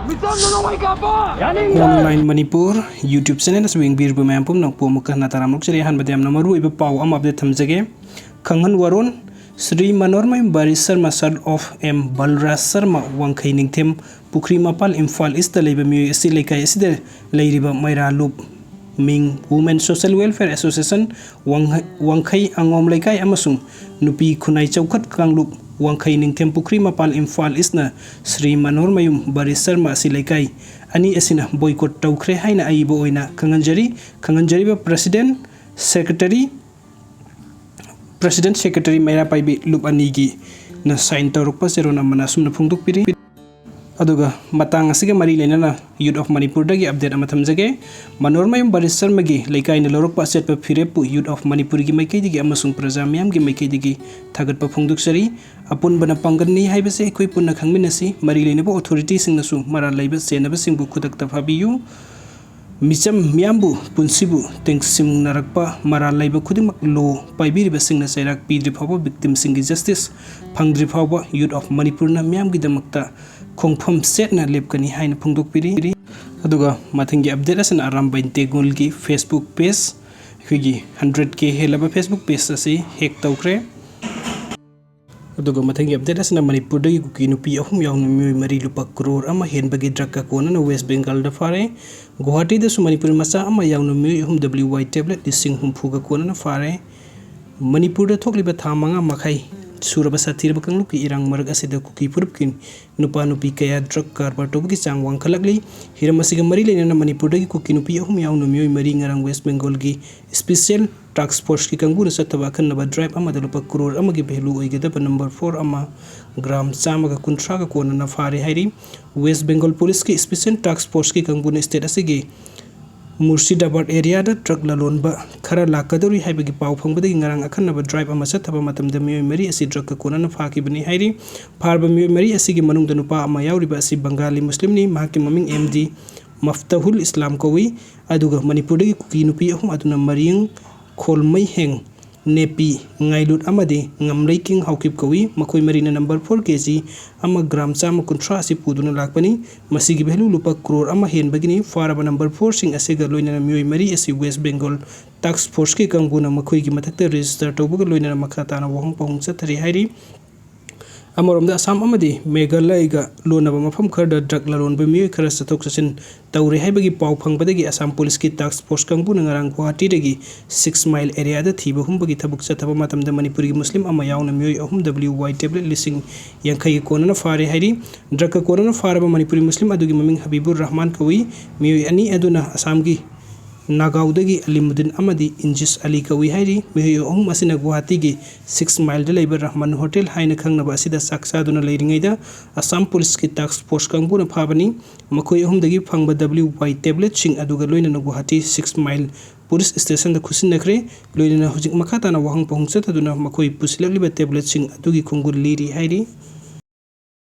Online Manipur YouTube channel swing bir bumam pum nok pum ka na taram chiri han badam na maru iba paw am update thamjage khangan waron Sri Manormai Barish Sharma son of M Balraj Sharma wangkhai ningthem Twkhre mapal Imphal East leba mi si Leikaina aside leiriba maira loop Ming Women Social Welfare Association wangkhai angom Leikaina amasung nupi khunai chawkhat kanglup wangkhai ningthem Twkhre mapal Imphal East na Sri Manormai Barish Sharma si Leikaina ani asina Boycot Twkhre haina aibo oina khanganjari ba President Secretary Maira Paibi Loop Anigi na sign Torukpa Serona Manasum na Pungtuk Piri Aduga Matang Asiga Mari Lena Youth of Manipur Dagi update Amatamzage Manormai Barish Sharma gi Leikaina Lorokpa Set Pa Phirepu Youth of Manipur gi Maikidigi Amasung Prajamiam gi Maikidigi Thagat Pa Pungtuk Sari Apun Bana Pangani Haibase Koi Punna Khangminasi Mari Lena authority sing nasu Mara Laiba Senaba Singbu Kudak Tafabiyu Micham Miambu Punsibu Tengsim Narakpa Mara Laiba Kudimak Law Paibiri Basing na Sairak Pidri Paba Victim Singi Justice Pangdri Paba Youth of Manipur na Miamgi Damakta Kongpam Set na Lepkani Haina Pungduk Piri Aduga Matingi update asan Arambai Tengol gi Facebook page Higi 100k helaba Facebook page asi Haacked Twkhre Aduga Matingi update asan Manipur dagi kuki nupi ahum yauna mi mari lupa crore ama hen bagi drug ka kona na West Bengal da fare Guwahati da su Manipur masa ama yauna mi hum WY tablet dising hum phuga kona na fare Manipur da thokliba thamanga makhai suraba sathirba kangluki irang marag asida kuki purupkin nupa nupi kaya drug karbar tobuki chang wangkhalakli hiramasiga mari lena na Manipur dagi kuki nupi ahum yauna mi mari ngarang West Bengal gi special task force ki kangbu na sataba khanaba drive ama dalupa crore ama gi value oigeda number 4 ama gram chama ga kuntra ga kona na fare hairi West Bengal police ki special task force ki kangbu na state asigi Murshidabad area da truck lalonba khara lakadori haibagi paw phangbadagi ngarang akhanaba drive ama sathaba matamda mioi mari asi truck ka kona na phaki bani hairi pharba mioi mari asigi manungda nupa ama yauriba asi Bengali Muslim ni mahaki maming MD Maftahul Islam kawi aduga Manipur dagi kuki nupi ahum aduna maring Kholmai heng nepi ngailut amade ngamlai king haukip kawi makoi marina number 4 kg ama gram chama kuntra asi puduna lakpani masigi value lupa crore ama hen bagini faraba number 4 sing asega loina mioi mari asi West Bengal task force ki kanguna makoi gi mathakta register tobuga loina makhata na wahong pahung chathari hairi Amoromda Assam amadi Meghalaya ga lonaba mafam kharda drug lalon ba mioi khara sathok sasin tawre haibagi paw phangbadagi Assam police ki task force kangbu ngarang Guwahati dagi 6 mile area da thiba humbagi thabuk chathaba matamda Manipur gi Muslim ama yauna mioi ahum WY tablet lising yankhai kona na fare hairi drug ka kona na faraba Manipuri Muslim adugi maming Habibur Rahman kawi mioi ani aduna Assam gi Nagaudagi Alimuddin Amadi Injis Ali Kawi Hairi Mihoy Ohum Asina Guwahati gi 6 mile de Labor Rahman Hotel Haina Khangnaba Asida Saksaduna Leiringaida Assam Police ki task force kangbu na phabani Makoi Ohum dagi phangba WY tablet sing aduga loina na Guwahati 6 mile police station da khusinakre loina na hujik makhata na wahang pahung chataduna makoi pusilakliba tablet sing adugi khungul liri hairi